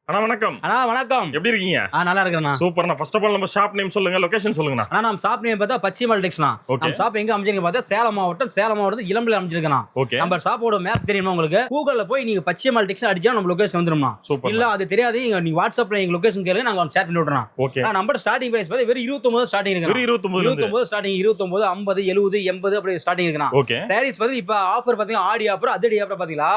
அண்ணா வணக்கம். அண்ணா வணக்கம். எப்படி இருக்கீங்க? நல்லா இருக்கேண்ணா. சூப்பர்ண்ணா. ஃபர்ஸ்ட் ஆஃப் ஆல் நம்ம ஷாப் நேம் சொல்லுங்க, லொகேஷன் சொல்லுங்கண்ணா. அண்ணா நம்ம ஷாப் நேம் பார்த்தா பச்சிமல் டெக்ஸ்ண்ணா. நம்ம ஷாப் எங்க அமைஞ்சிருக்கு பார்த்தா சேலம் மாவட்டம் இளம்பிள்ளை அமைஞ்சிருக்கண்ணா. நம்ம ஷாப்போட மேப் தெரியுமா உங்களுக்கு? கூகுள்ல போய் நீங்க பச்சிமல் டெக்ஸ் அடிச்சா நம்ம லொகேஷன் வந்துரும்ண்ணா. இல்ல அது தெரியாது நீங்க வாட்ஸ்அப்ல எங்க லொகேஷன் கேளுங்க, நாங்க ஷேர் பண்ணி விடுறோம். நம்ம ஸ்டார்டிங் பிரைஸ் பார்த்தா வெறும் 29 ஸ்டார்டிங் இருக்கு. 29 ஸ்டார்டிங், 29 50 70 80 அப்படி ஸ்டார்டிங் இருக்குண்ணா. சாரீஸ் பார்த்தா இப்ப ஆஃபர் பாத்தீங்க, ஆடி ஆஃபர் அதிரடி ஆஃபர் பாத்தீங்களா?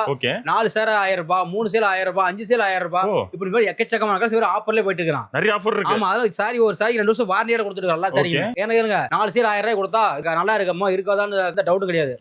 4 சேர் 1000 ரூபாய், 3 சேர் 1000 ரூபாய், 5 சேர் 1000 ரூபாய், இப்படி மாதிரி எக்கச்சக்கமான ஆஃபர்ல போயிட்டு இருக்கான். நிறைய ஆஃபர் இருக்கு. ஆமா, அதாவது சாரி ஒரு சாரி 2 வருஷம் வாரண்டியோட கொடுத்துருக்காங்க. நல்லா சாரி ஏனுங்க 4 சேர் 1000 ரூபாய் கொடுத்தா நல்லா இருக்குமா இருக்காதான்னு டவுட் கிடையாது.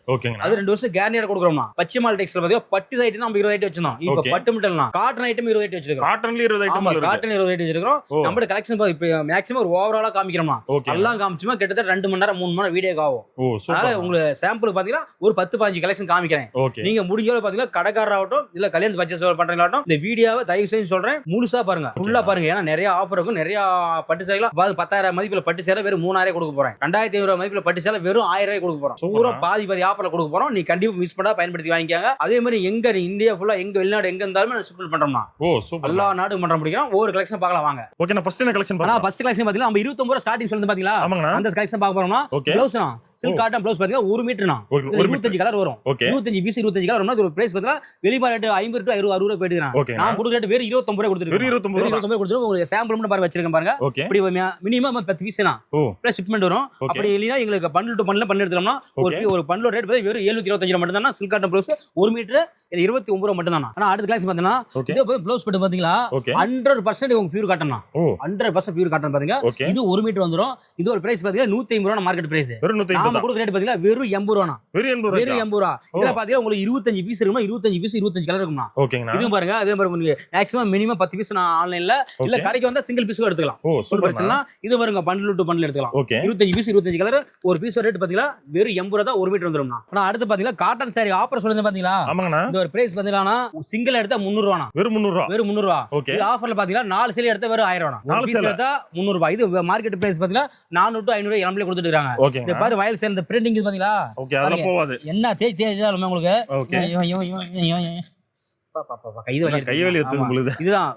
அது 2 வருஷம் கேரண்டியோட கொடுக்குறோம்னா. பச்சிமால் டெக்ஸ்ல பாத்தீங்க பட்டு ஐட்டம் நம்ம 20 ஐட்டம் வச்சிருந்தோம். இப்ப பட்டு மட்டும் இல்ல, காட்டன் ஐட்டம் 20 ஐட்டம் வச்சிருக்கோம். காட்டன்ல 20 ஐட்டம் இருக்கு. காட்டன் 20 ஐட்டம் வச்சிருக்கோம். நம்ம கலெக்ஷன் இப்ப மேக்ஸிமம் ஒரு ஓவராலா காமிக்கிறோம்னா எல்லாம் காமிச்சுமா கிட்டத்தட்ட 2 மணி நேரம் 3 மணி நேரம் வீடியோ ஆகும். அதனால உங்களுக்கு சாம்பிள் பாத்தீங்கன்னா ஒரு 10-15 கலெக்ஷன் காமிக்கிறேன். நீங்க முடிஞ்ச பாத்தீங்கன்னா கடைக்காரராகட்டும் இல்ல கல்யாணம் பர்ச்சேஸ் பண்றீங்களாகட்டும் இந்த வீடியோவை தயவு செஞ்சு சொல்றேன் முழுசா பாருங்க, ஃபுல்லா பாருங்க. ஏன்னா நிறைய ஆஃபர் இருக்கும். நிறைய பட்டு சேலை 10,000 மதிப்புல பட்டு சேலை வெறும் 3000 கொடுக்க போறேன். 2500 மதிப்புல பட்டு சேலை வெறும் 1000 ரூபாய் கொடுக்க போறோம். பூரா பாதி ஆஃபர்ல கொடுக்க போறோம். நீ கண்டிப்பா மிஸ் பண்ணா பயன்படுத்தி வாங்கிக்காங்க. அதே மாதிரி எங்க இந்தியா ஃபுல்லா எங்க வெளிநாடு எங்க இருந்தாலும் நான் ஷிப் பண்றோம்னா எல்லா நாடு பண்ற முடியும். ஒவ்வொரு கலெக்ஷன் பார்க்கலாம் வாங்க. ஓகே, நான் ஃபர்ஸ்ட் என்ன கலெக்ஷன் பார்க்கலாம். ஃபர்ஸ்ட் கலெக்ஷன் பாத்தீங்கன்னா நம்ம 29 ரூபாய் ஸ்டார்டிங் சொல்லுது பாத்தீங்களா? அந்த கலெக்ஷன் பார்க்க போறோம்னா ப்ளவுஸ்னா சில்க் காட்டன் ப்ளவுஸ் பாத்தீங்கன்னா 1 மீட்டர்னா 25 கலர் வரும். 25 பீஸ் 25 கலர் வரும்னா ஒரு பிரைஸ் பாத்தீங்கன்னா வெளிய ரேட் 50 to 60 ரூபாய் போயிடுறான். நான் கொடுக்குற ரேட் வெறும் 29 ரூபாய் கொடுத்துருக்கேன். 29 கொடுத்துட்டு உங்களுக்கு சாம்பிள் மட்டும் பாருங்க வச்சிருக்கேன் பாருங்க. இப்படி மினிமம் 10 பீஸ்னா பிளஸ் ஷிப்மென்ட் வரும். அப்படி இல்லனா உங்களுக்கு பண்டில் டு பண்டில் பண்ணி எடுத்துறோம்னா ஒரு பண்டில் ரேட் வெறும் 725 மட்டும் தான். சில்க் காட்டன் ப்ளவுஸ் 1 மீட்டர் 29 ரூபாய் மட்டும் தான். ஆனா அடுத்த கிளாஸ் பாத்தீங்கன்னா இது ப்ளவுஸ் பட்டு பாத்தீங்களா 100% உங்க பியூர் காட்டன் தான். 100% பியூர் காட்டன் பாத்தீங்க. இது 1 மீட்டர் வந்துரும். இது ஒரு பிரைஸ் பாத்தீங்கன்னா 150 ரூபாய் மார்க்கெட் பிரைஸ். நாம கொடுக்குற ரேட் பாத்தீங்கன்னா வெறும் 80 ரூபாய். வெறும் 80 ரூபாய். இதுல பாத்தீங்கன்னா உங்களுக்கு 25 பீஸ் இருக்குமா, 25 பீஸ் 25 கலர் இருக்குமா. இது பாருங்க. அதே மாதிரி நீங்க மேக்ஸிமம் மினிமம் 10 பீஸ் நான் ஆன்லைன்ல இல்ல கடைக்கு வந்தா சிங்கிள் பீஸ் எடுத்துக்கலாம். பிரச்சனை இது பாருங்க பண்டில் டு பண்டில் எடுத்துக்கலாம். 25 பீஸ் 25 கலர் ஒரு பீஸ் ரேட் பாத்தீங்கன்னா வெறும் 80 ரூபாய் தான் 1 மீட்டர் வந்துரும்னா. ஆனா அடுத்து பாத்தீங்கன்னா காட்டன் சாரி ஆஃபர் சொல்லுங்க பாத்தீங்களா? இந்த ஒரு பிரைஸ் பாத்தீங்கன்னா சிங்கிள் எடுத்தா 300 ரூபாய். வெறும் 300 ரூபாய். வெறும் 300 ரூபாய். இது ஆஃபர்ல பாத்தீங்கன்னா 4 சேல் எடுத்தா வெறும் 1000 ரூபாய். 4 பீஸ் எடுத்தா 300 ரூபாய். இது மார்க்கெட் பிரைஸ் பாத்தீங்கன்னா 400 to 500 இளம்பிலே கொடுத்துட்டு இருக்காங்க. இந்த பாரு வயல் சேல் இந்த பிரிண்டிங் இது பாத்தீங்களா? அதெல்லாம் போவாது. என்ன தேய்ச்சாலும் உங்களுக்கு இதுதான்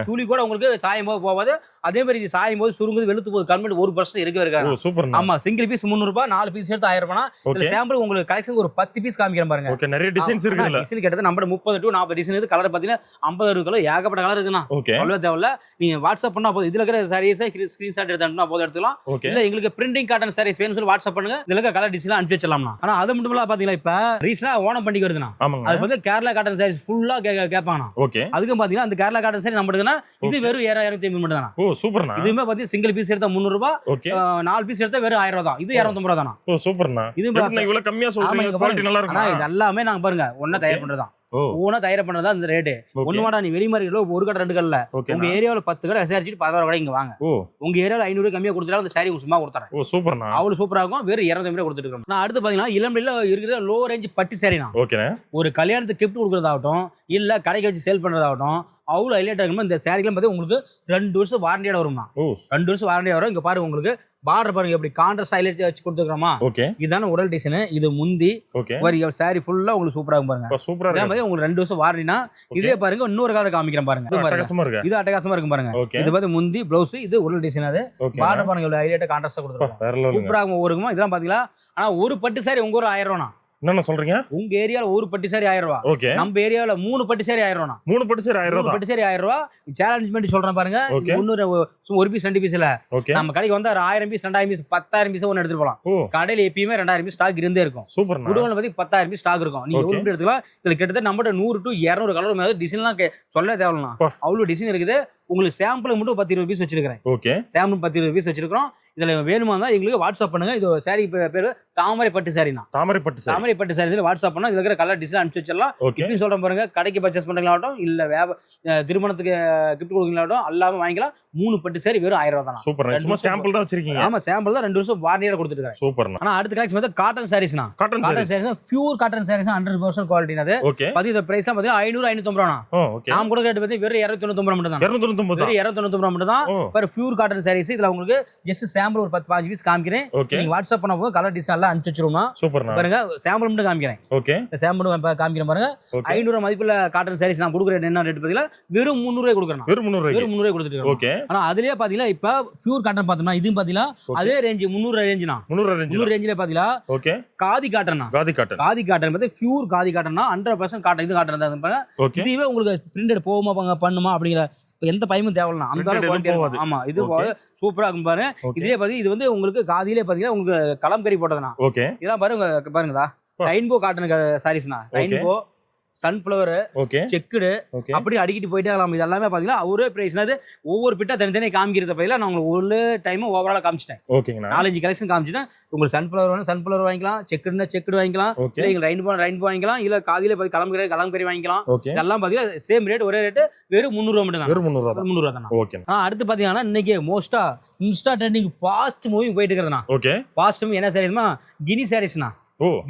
துளி கூட உங்களுக்கு சாயம் போகாது. அதே மாதிரி இது சாயும் போது சுருங்குது வெளுத்து போகுது கன்வெர்ட் 1% இருக்கவே இருக்காது. ஆமா, சிங்கிள் பீஸ் 300 ரூபாய், 4 பீஸ் எடுத்து 1000 ரூபாய். இதுல சாம்பிள் உங்களுக்கு கலெக்ஷன் ஒரு 10 பீஸ் காமிக்கிறேன் பாருங்க. ஓகே, நிறைய டிசைன்ஸ் இருக்குல்ல. டிசைன் கிட்டத்தட்ட நம்ம 30 to 40 டிசைன் இருக்கு. கலர் பாத்தீங்கன்னா 50 கலர் ஏகப்பட்ட கலர் இருக்குனா. சொல்லவே தேவையில்ல. நீங்க வாட்ஸ்அப் பண்ணா போதும். இதுல இருக்கிற சாரீஸ் ஸ்கிரீன்ஷாட் எடுத்தா போதும் எடுத்துக்கலாம். இல்ல எங்களுக்கு பிரிண்டிங் காட்டன் சாரீஸ் வேணும்னு சொல்லி வாட்ஸ்அப் பண்ணுங்க. இதுல இருக்க கலர் டிசைன் அனுப்பி வச்சிடலாம்னா. ஆனா அது மட்டும் இல்ல பாத்தீங்கன்னா இப்ப ரீசனா ஓணம் பண்டிகை வருதுனா. அது வந்து கேரளா காட்டன் சாரீஸ் ஃபுல்லா கேட்பாங்க. அதுக்கு பாத்தீங்கன்னா அந்த கேரளா காட்டன் சாரி நம்ம எடுக்கனா இது வெறும் 250 மட்டும் தானா. சூப்பர்ண்ணா. இதுமே பாத்தீங்கன்னா சிங்கிள் பீஸ் எடுத்தா 300 ரூபாய். 4 பீஸ் எடுத்தா வெறும் 1000 ரூபாய் தான். இது 250 ரூபாய் தானா. சூப்பர்ண்ணா. இது இவ்வளவு கம்மியா சொல்றீங்க. குவாலிட்டி நல்லா இருக்கு. இது எல்லாமே நாங்க பாருங்க ஒண்ணா தயார் பண்றதுதான். ஓனா தயார் பண்றதா இந்த ரேட். ஒண்ணுமாடா நீ வெளி மார்க்கெட்ல ஒரு கடை 2 கடைல உங்க ஏரியாவுல 10 கடை விசாரிச்சிட்டு 16 கடை இங்க வாங்க. உங்க ஏரியாவுல 500 கம்மியா கொடுத்தா அந்த சாரி சும்மா கொடுத்தறேன். சூப்பர்ண்ணா. அவ்வளவு சூப்பரா இருக்கும். வெறும் 250 ரூபாய் கொடுத்துட்டு இருக்கோம். நான் அடுத்து பாத்தீங்கன்னா இளம்பிள்ளைல இருக்கிற லோ ரேஞ்ச் பட்டு சாரினா. ஒரு கல்யாணத்துக்கு கிஃப்ட் கொடுக்கறதாகட்டும் இல்ல கடைக்கு வச்சு சேல் பண்றதாகட்டும் அவ்வளவு ஹைலைட் ஆகும். இந்த சாரிலாம் பாத்தீங்கன்னா உங்களுக்கு 2 வருஷம் வாரண்டியோட வரும்னா. 2 வருஷம் வாரண்டியா வரும். இங்க பாருங்க உங்களுக்கு பார்டர் பாருங்க எப்படி கான்ட்ராஸ்ட் ஹைலைட் வச்சு கொடுத்துக்கிறோமா. இதான உடல் டிசைன். இது முந்தி சாரி ஃபுல்லா உங்களுக்கு சூப்பரா இருக்கும் பாருங்க. சூப்பரா இருக்கு. உங்களுக்கு 2 வருஷம் வாரண்டினா இதே பாருங்க இன்னொரு கலர் காமிக்கிறேன் பாருங்க. இது அட்டகாசமா இருக்கும் பாருங்க. இது பாத்து முந்தி ப்ளவுஸ் இது உடல் டிசைன். அது பார்டர் பாருங்க இவ்வளவு ஹைலைட்டா கான்ட்ராஸ்டா கொடுத்துருக்காங்க. சூப்பரா இருக்கும். ஒருக்குமா இதெல்லாம் பாத்தீங்களா. ஆனா ஒரு பட்டு சாரி உங்க ஊர் 1000 ரூபாய். என்ன சொல்றீங்க? உங்க ஏரியால ஒரு பட்டு சாரி 1000 ரூபாய். நம்ம ஏரியால 3 பட்டு சாரி 1000 ரூபாய். 3 பட்டு சாரி 1000 ரூபாய். பட்டு சாரி 1000 ரூபாய். சேலஞ்ச் பண்ணி சொல்றேன் பாருங்க. இன்னொரு ஒரு பீஸ் 2 பீஸ் இல்ல. நம்ம கடைக்கு வந்தா 1000 பீஸ் 2000 பீஸ் 10000 பீஸ் ஒன்னு எடுத்துட்டு போலாம். கடையில எப்பயுமே 2000 பீஸ் ஸ்டாக் இருந்தே இருக்கும். சூப்பர். குடோன்ல பத்தி 10000 பீஸ் ஸ்டாக் இருக்கும். நீங்க ஒரு எடுத்துக்கலாம். இதுல கிட்டத்தட்ட நம்மட்ட 100 to 200 கலர் மேல டிசைன்லாம் சொல்ல தேவலாம். அவ்வளவு டிசைன் இருக்குது. உங்களுக்கு சாம்பிள் மட்டும் 10-20 பீஸ் வச்சிருக்கேன். சாம்பிள் 10-20 பீஸ் வச்சிருக்கோம். இதுல வேணுமா தான் எங்களுக்கு வாட்ஸ்அப் பண்ணுங்க. இது சாரி பேரு தாமரை பட்டு சாரினா. தாமரை பட்டு சாரி வாட்ஸ்அப் பண்ணா இதுல இருக்கிற கலர் டிசைன் அனுப்பிச்சு வச்சிடலாம். இப்படி சொல்றேன் பாருங்க. கடைக்கு பர்ச்சேஸ் பண்றீங்களாட்டும் இல்ல திருமணத்துக்கு கிஃப்ட் கொடுக்கீங்களாட்டும் எல்லாமே வாங்கிக்கலாம். 3 பட்டு சாரி வெறும் 1000 ரூபாய் தான். சூப்பர். சும்மா சாம்பிள் தான் வச்சிருக்கீங்க. ஆமா, சாம்பிள் தான் 2 வருஷம் வாரண்டியோட கொடுத்துட்டு இருக்கேன். சூப்பர். ஆனா அடுத்த கலெக்ஷன் வந்து காட்டன் சாரீஸ்னா. Cotton sarees pure cotton sarees 100% quality. அது பாத்தீங்க பிரைஸ்லாம் பாத்தீங்கன்னா 500 550 ரூபாய். நாம கொடுக்குற ரேட் பாத்தீங்கன்னா வெறும் 299 மட்டும் தான். 299 மட்டும் தான். Pure cotton saris. இதுல உங்களுக்கு ஜஸ்ட் சாம்பிள் சாம்பிள் ஒரு 10-15 பீஸ் காமிக்கிறேன். ஓகே. நீங்க வாட்ஸ்அப் பண்ண போது கலர் டிசைன் எல்லாம் அனுப்பிச்சு வச்சிருவோம். சூப்பர்ண்ணா. பாருங்க சாம்பிள் மட்டும் காமிக்கிறேன். ஓகே. சாம்பிள் காமிக்கிறேன் பாருங்க. 500 மதிப்புள்ள காட்டன் சாரீஸ் நான் கொடுக்குற என்ன ரேட் பாத்தீங்கன்னா வெறும் 300 ரூபாய் கொடுக்குறேன். வெறும் 300 ரூபாய் கொடுத்துட்டு. ஓகே. ஆனா அதுலயே பாத்தீங்கன்னா இப்ப பியூர் காட்டன் பார்த்தோம்னா இதுவும் பாத்தீங்கன்னா அதே ரேஞ்ச் 300 ரேஞ்ச்னா 300 ரேஞ்சில பாத்தீங்கன்னா ஓகே காதி காட்டன்னா காதி காட்டன் பார்த்தா பியூர் காதி காட்டன்னா 100% காட்டன் இது காட்டன் தான் பாருங்க. இதுவே உங்களுக்கு பிரிண்டட் போகுமா பண்ணுமா அப்படிங்கிற எந்த பயமும் தேவையில்லை. அந்த அளவுக்கு ஆமா இது சூப்பரா இருக்கும் பாருங்க. இதுலயே பாத்தீங்கன்னா இது வந்து உங்களுக்கு காதியிலே பாத்தீங்கன்னா உங்களுக்கு கலம்கரி போட்டதுனா ஓகே. இதெல்லாம் பாருங்கடா ரெயின்போ காட்டன் சாரீஸ்னா ரெயின்போ சன்ஃப்ளவர் செக்குடு அப்படி அடிக்கிட்டு போயிட்டே இருக்கலாம். இது எல்லாமே பாத்தீங்கன்னா ஒரே பிரைஸ்னா ஒவ்வொரு பிட்டா தனித்தனியாக காமிக்கிறத பதிலாக நான் உங்களுக்கு ஒரு டைம் ஓவராலா காமிச்சிட்டேன். ஓகேங்களா 4-5 கலெக்ஷன் காமிச்சிட்டேன். உங்களுக்கு சன்ஃப்ளவர் வேணும் சன்ஃப்ளவர் வாங்கிக்கலாம், செக்குடுனா செக்குடு வாங்கிக்கலாம், இல்லை ரெயின்போ வாங்கிக்கலாம், இல்லை காதியில பார்த்து கலம்கரி வாங்கிக்கலாம். இதெல்லாம் பாத்தீங்கன்னா சேம் ரேட் ஒரே ரேட் வெறும் 300 ரூபா மட்டும் தான். வெறும் 300 ரூபா தான். ஓகே. அடுத்து பாத்தீங்கன்னா இன்னைக்கு மோஸ்டா இன்ஸ்டா ட்ரெண்டிங் ஃபாஸ்ட் மூவிங் போயிட்டு இருக்கிறதுனா ஓகே. ஃபாஸ்ட் மூவி என்ன சாரீஸ்னா கினி சாரீஸ்னா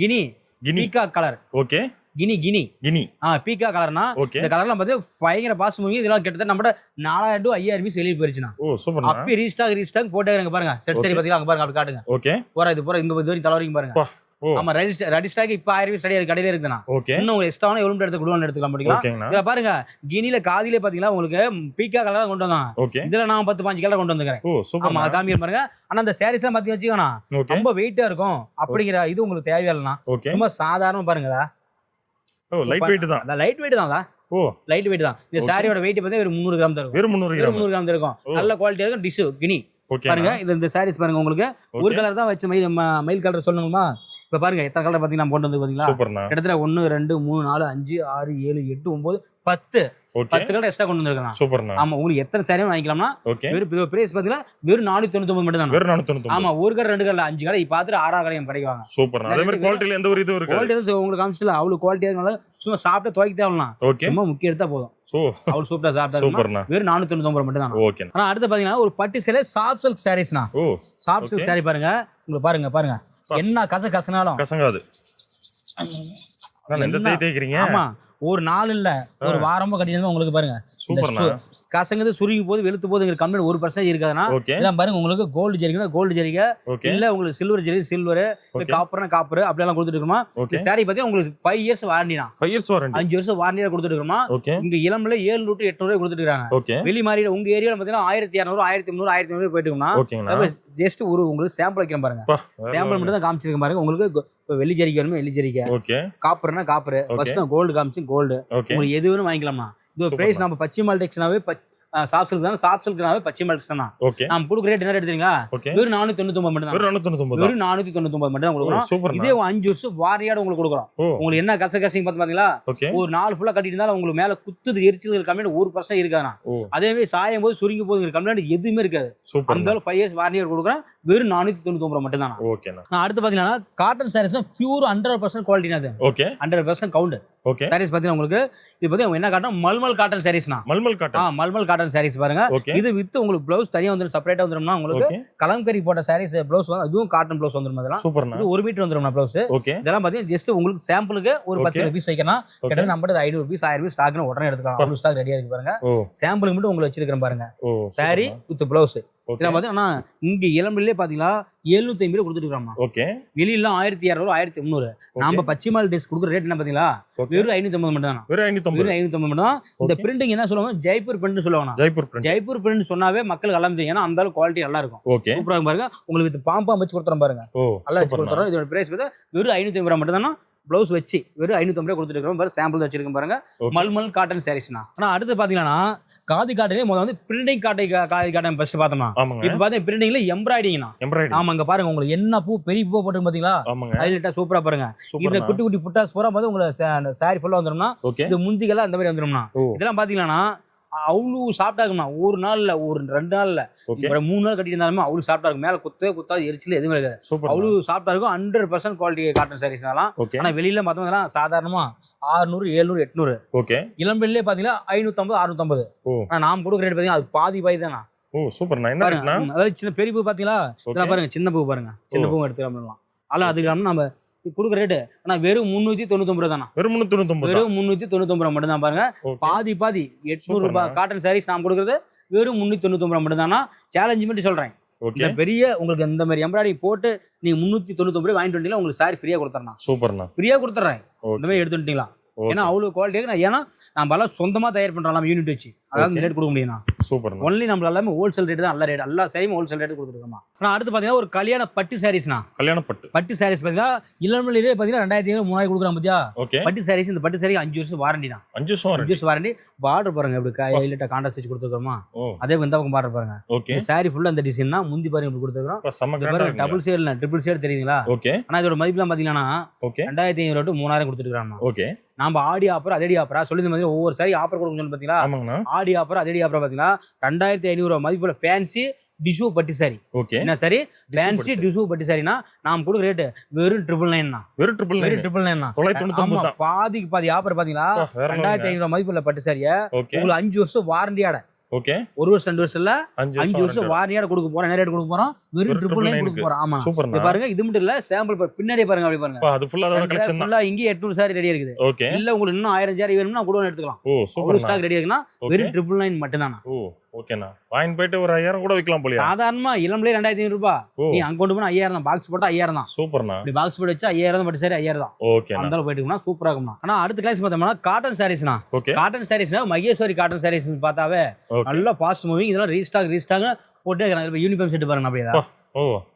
கினி பீகா கலர் ஓகே. கினி பீக்கா கலர்னா இந்த கலர்லாம் பாத்தீங்கன்னா பயங்கர பாஸ் மூவி. இதெல்லாம் கிட்டத்தட்ட நம்ம 4000 to 5000 பீஸ் வெளியே போயிருச்சுனா அப்படி ரீஸ்டாக் போட்டே இருங்க பாருங்க. செட் சரி பாத்தீங்களா அங்க பாருங்க அப்படி காட்டுங்க ஓகே. போற இது போற இங்க வரைக்கும் தலவரைக்கும் பாருங்க. ஆமா ரெடி ஸ்டாக் இப்ப 1000 பீஸ் கடையில இருக்குதுனா ஓகே. இன்னும் உங்களுக்கு எக்ஸ்ட்ரா எவ்வளவு எடுத்து கொடுவான்னு எடுத்துக்கலாம் பாத்தீங்களா. இத பாருங்க கினில காதிலே பாத்தீங்கன்னா உங்களுக்கு பீக்கா கலர் கொண்டு வந்தாங்க. இதுல நான் 10-15 கலர் கொண்டு வந்திருக்கேன். ஆமா காமிக்க பாருங்க. ஆனா அந்த சாரீஸ் எல்லாம் பாத்தீங்க வச்சுக்கோனா ரொம்ப வெயிட்டா இருக்கும் அப்படிங்கிற இது உங்களுக்கு தேவையில்லைனா சும்மா சாதாரண பாருங்கடா. லைட் வெயிட் தான். லைட் வெயிட் தான். லைட் வெயிட் தான். இந்த சாரியோட வெயிட் பார்த்தா ஒரு 300 கிராம் இருக்கும். வெறும் 300 கிராம் இருக்கும். நல்ல குவாலிட்டியா இருக்கும். டிஷ்யூ கினி பாருங்க. இந்த சாரீஸ் பாருங்க உங்களுக்கு ஒரு கலர் தான் வச்சு மயில் கலர் சொல்லணுமா. இப்ப பாருங்க எத்தனை கலர் பாத்தீங்கன்னா நான் போட்டு வந்து பாத்தீங்களா கிட்டத்தட்ட 1 2 3 4 5 6 7 8 9 10 கலர் எக்ஸ்ட்ரா கொண்டு வந்திருக்காங்க. சூப்பர். ஆமா உங்களுக்கு எத்தனை சாரியும் வாங்கிக்கலாம்னா வெறும் பிரைஸ் பாத்தீங்கன்னா வெறும் 499 மட்டும் தான். வெறும் 499. ஆமா ஒரு கடை 2 கடை 5 கடை பாத்துட்டு 6 கடையும் கிடைக்குவாங்க. சூப்பர். அதே மாதிரி குவாலிட்டில எந்த ஒரு இது இருக்கு. குவாலிட்டி உங்களுக்கு காமிச்சல அவ்வளவு குவாலிட்டியா இருக்கனால சும்மா சாப்பிட்டு துவைக்க தேவலாம். சும்மா முக்கிய எடுத்தா போதும். அவ்வளவு சூப்பரா சாப்பிட்டா வெறும் 499 மட்டும் தான். ஓகே. ஆனா அடுத்து பாத்தீங்கன்னா ஒரு பட்டு சேலை சாஃப்ட் சில்க் சாரீஸ்னா சாஃப்ட் சில்க் சாரி பாருங்க. உங்களுக்கு பாருங்க என்ன கசனாலும் கசங்காது. ஆமா ஒரு நாள் இல்ல ஒரு வாரமா கட்டினா உங்களுக்கு பாருங்க கசங்குது சுருங்கி போது வெளுத்து போதுங்கிற கம்ப்ளைண்ட் 1% இருக்காதுன்னா இதெல்லாம் பாருங்க உங்களுக்கு கோல்டு ஜெரிகா கோல்டு ஜெரிகா இல்ல உங்களுக்கு சில்வர் ஜெரிகா சில்வர் காப்பர்னா காப்பர் அப்படி எல்லாம் கொடுத்துட்டு இருக்கோமா. சாரி பத்தி உங்களுக்கு 5 இயர்ஸ் வாரண்டினா 5 வருஷம் வாரண்டியா கொடுத்துட்டு இருக்கோமா. இங்க இளம்ல 700 to 800 கொடுத்துட்டு இருக்காங்க. வெளி மாதிரி உங்க ஏரியால பாத்தீங்கன்னா 1200 1300 1500 போயிட்டு இருக்கோம்னா ஜஸ்ட் ஒரு உங்களுக்கு சாம்பிள் வைக்கிறேன் பாருங்க. சாம்பிள் மட்டும் தான் காமிச்சிருக்கேன் பாருங்க. உங்களுக்கு வெள்ளி ஜெரிகா வேணுமா வெள்ளி ஜெரிகா காப்பர்னா காப்பர் ஃபர்ஸ்ட் கோல்டு காமிச்சு கோல்டு உங்களுக்கு எது வேணும் வாங்கிக்கலாமா. இது ஒரு பிரைஸ் நம்ம பச்சிமால் டெக்ஸ்னாவே சாஃப்ட் சில்க் தான். சாஃப்ட் சில்க்னாவே பச்சிமால் டெக்ஸ் தான். நான் கொடுக்குற ரேட் என்ன எடுத்தீங்களா வெறும் 499 மட்டும் தான். வெறும் 499 மட்டும் தான் கொடுக்குறோம். இதே 5 வருஷம் வாரியாட உங்களுக்கு கொடுக்குறோம். உங்களுக்கு என்ன கசகசிங் பாத்தீங்களா ஒரு 4 ஃபுல்லா கட்டிட்டு இருந்தாலும் உங்களுக்கு மேல குத்துது எரிச்சல் கம்ப்ளைண்ட் 1% இருக்காதுண்ணா. அதே மாதிரி சாயும் போது சுருங்கி போகுது கம்ப்ளைண்ட் எதுவுமே இருக்காது. அந்த 5 இயர்ஸ் வாரண்டியா கொடுக்குறேன். வெறும் 499 மட்டும் தான். நான் அடுத்து பாத்தீங்கன்னா காட்டன் சாரீஸ் பியூர் 100% குவாலிட்டினா அது 100% கவுண்ட் சாரீஸ் பாத்தீங்கன்னா உங்களுக்கு இது பத்தி என்ன காட்டன் மல்மல் காட்டன் சாரீஸ்னா மல்மல் காட்டன் சாரீஸ் பாருங்க. இது வித் உங்களுக்கு ப்ளவுஸ் தனியா வந்துரும் செப்பரேட்டா வந்துரும்னா உங்களுக்கு கலம்கரி போட்ட சாரீஸ் ப்ளவுஸ் இதுவும் காட்டன் ப்ளவுஸ் வந்துரும். அதெல்லாம் இது 1 மீட்டர் வந்துரும் ப்ளவுஸ். இதெல்லாம் பாத்தீங்கன்னா ஜஸ்ட் உங்களுக்கு சாம்பிளுக்கு ஒரு 10 பீஸ் வைக்கணும். கிட்ட நம்ம 500 பீஸ் 1000 பீஸ் ஸ்டாக்னு உடனே எடுத்துக்கலாம். அவ்வளவு ஸ்டாக் ரெடியா இருக்கு பாருங்க. சாம்பிளுக்கு மட்டும் உங்களுக்கு வச்சிருக்கேன் பாருங்க. சாரி வித் ப்ளவுஸ் இதெல்லாம் பாத்தீங்கன்னா இங்க இளம்பிலே பாத்தீங்களா 750 கொடுத்துட்டு இருக்கோம். ஓகே. வெளியில 1200 1300 நாம பச்சிமால் டிஸ் கொடுக்குற ரேட் என்ன பாத்தீங்களா வெறும் 550 மட்டும் தான். வெறும் 550 மட்டும் தான். இந்த பிரிண்டிங் என்ன சொல்லுவாங்க ஜெய்ப்பூர் பிரிண்ட் சொல்லுவாங்க. ஜெய்ப்பூர் பிரிண்ட் சொன்னாவே மக்களுக்கு எல்லாம் தெரியும். ஏன்னா அந்த அளவுக்கு குவாலிட்டி நல்லா இருக்கும். சூப்பரா பாருங்க. உங்களுக்கு பாம்பா வச்சு கொடுத்துறோம் பாருங்க. நல்லா வச்சு கொடுத்துறோம். இதோட பிரைஸ் பார்த்தா வெறும் 550 மட்டும் தான். ப்ளவுஸ் வச்சு வெறும் 550 கொடுத்துட்டு இருக்கோம். சாம்பிள் வச்சிருக்கோம் பாருங்க. மல்மல் காட்டன் சாரீஸ்னா. ஆனா அடுத்து பாத்தீங்கன்னா காதி காட்டனே முதல்ல வந்து பிரிண்டிங் காதி காட்டன் ஃபர்ஸ்ட் பார்த்தோம்னா இப்போ பாத்தீங்கன்னா பிரிண்டிங்ல எம்ப்ராய்டிங்னா ஆமாங்க பாருங்க உங்களுக்கு என்ன பூ பெரிய பூ போட்டு பாத்தீங்களா ஹைலைட்டா சூப்பரா பாருங்க. இந்த குட்டி குட்டி புட்டாஸ் பூரா பார்த்து உங்களுக்கு சாரி ஃபுல்லா வந்துரும்னா இது முந்திகெல்லாம் அந்த மாதிரி வந்துரும்னா இதெல்லாம் பாத்தீங்கன்னா அவ்வளவு சாப்பிட்டா இருக்குமா. ஒரு நாள்ல ஒரு 2 நாள்ல 3 நாள் கட்டிட்டு இருந்தாலுமே அவ்வளவு சாப்பிட்டா இருக்கும். மேல குத்தாது எரிச்சல் எதுவுமே இருக்காது. அவ்வளவு சாப்பிட்டா இருக்கும். 100% குவாலிட்டி காட்டன் சாரீஸ் தான். ஆனா வெளியில பார்த்தோம்னா சாதாரணமா 600 700 800 ஓகே. இளம்பெல்லே பாத்தீங்கன்னா 550 650. ஆனா நாம் கொடுக்குற ரேட் பாத்தீங்கன்னா அது பாதி தான். சூப்பர். அதாவது சின்ன பெரிய பூ பாத்தீங்களா இதெல்லாம் பாருங்க. சின்ன பூ பாருங்க. சின்ன பூ எடுத்துக்கலாம். ஆனா அதுக்கு நம்ம கொடுக்குற ரேட்டு ஆனா வெறும் 399 தானா. வெறும் 399 மட்டும் தான் பாருங்க. பாதி 800 ரூபாய் காட்டன் சாரீஸ் நான் கொடுக்குறது வெறும் 399 மட்டும் தானா. சேலஞ்ச் மட்டும் சொல்றேன். ஓகே இந்த பெரிய உங்களுக்கு இந்த மாதிரி எம்ப்ராய்டிங் போட்டு நீங்க 399 வாங்கிட்டு வந்தீங்களா உங்களுக்கு சாரி ஃப்ரீயா கொடுத்துறேன். சூப்பர்ண்ணா. ஃப்ரீயா கொடுத்துறேன் இந்த ஓகே மாதிரி எடுத்து வந்துட்டீங்களா. ஏன்னா அவ்வளவு குவாலிட்டி ஏன்னா நம்ம எல்லாம் சொந்தமா தயார் பண்றோம் யூனிட் வச்சு, அதாவது இந்த ரேட் கொடுக்க முடியும்னா. சூப்பர்ண்ணா. ஒன்லி நம்ம எல்லாமே ஹோல்சேல் ரேட் தான், நல்ல ரேட் எல்லா சாரியும் ஹோல்சேல் ரேட் கொடுத்துருக்கோம். ஆனால் அடுத்து பார்த்தீங்கன்னா ஒரு கல்யாண பட்டு சாரீஸ்னா, கல்யாண பட்டு சாரீஸ் பார்த்தீங்கன்னா இளமலையிலே பார்த்தீங்கன்னா 2500 3000 கொடுக்குறான் பார்த்தியா. ஓகே பட்டு சாரீஸ், இந்த பட்டு சாரி 5 வருஷம் வாரண்டினா. 5 வருஷம் வாரண்டி. பார்டர் பாருங்க எப்படி ஹைலைட்டா கான்ட்ராஸ்ட் வச்சு கொடுத்துருக்கோமா. அதே இந்த பக்கம் பார்டர் பாருங்க. ஓகே சாரி ஃபுல்லா இந்த டிசைன்னா முந்தி பாருங்க இப்படி கொடுத்துருக்கோம். டபுள் ஷேட் இல்ல ட்ரிபிள் ஷேட் தெரியுங்களா. ஓகே. ஆனா இதோட மதிப்புலாம் பாத்தீங்கன்னா 2500 to 3000 கொடுத்துருக்காங்க. ஓகே. நாம ஆடி ஆஃபர் அதடி ஆஃபரா சொல்லி இந்த மாதிரி ஒவ்வொரு சாரி ஆஃபர் கொடுக்கணும் பாத்தீங்களா. ஆமாங்கண்ணா. ஆடி ஆஃபர் அதடி ஆஃபர் பாத்தீங்கன்னா 2500 மதிப்புல ஃபேன்சி டிஷு பட்டு சாரி. ஓகே. என்ன சாரி ஃபேன்சி டிஷு பட்டு சாரினா நாம் கொடுக்குற ரேட் வெறும் 999 தான். வெறும் 999 தான். பாதிக்கு பாதி ஆஃபர் பாத்தீங்களா. 2500 மதிப்புல பட்டு சாரியை உங்களுக்கு 5 வருஷம் வாரண்டியோட. ஓகே. 1 வருஷம் 2 வருஷம் இல்ல 5 வருஷம் வாரண்டியோட கொடுக்க போறோம். என்ன ரேட் கொடுக்க போறோம்? வெறும் 999 கொடுக்க போறோம். ஆமா இது பாருங்க. இது மட்டும் இல்ல, சாம்பிள் பின்னாடி பாருங்க, அப்படி பாருங்க. அது ஃபுல்லா அதோட கலெக்ஷன் தான். ஃபுல்லா இங்க 800 சாரி ரெடியா இருக்குது. ஓகே. இல்ல உங்களுக்கு இன்னும் 1000 சாரி வேணும்னா கூட எடுத்துக்கலாம். ஓ சூப்பர். ஸ்டாக் ரெடியா இருக்குன்னா வெறும் 999 மட்டும் தானா. ஓ ஓகேண்ணா. வாங்கி போயிட்டு ஒரு 5000 கூட விக்கலாம் போலியா. சாதாரணமா இளம்லே 2500 ரூபாய். நீ அங்க கொண்டு போனா 5000 தான். பாக்ஸ் போட்டா 5000 தான். சூப்பர்ண்ணா. இப்படி பாக்ஸ் போட்டு வச்சா 5000 தான். பட்டு சாரி 5000 தான். ஓகே. அந்த அளவுக்கு போயிட்டுனா சூப்பரா இருக்கும்னா. ஆனா அடுத்த கிளாஸ் பார்த்தோம்னா காட்டன் சாரீஸ்னா. ஓகே. காட்டன் சாரீஸ்னா மகேஸ்வரி காட்டன் சாரீஸ் பார்த்தாவே நல்ல ஃபாஸ்ட் மூவிங். இதெல்லாம் ரீஸ்டாக் போட்டே இருக்காங்க. யூனிஃபார்ம் செட் பாருங்க அப்படியே. ஓ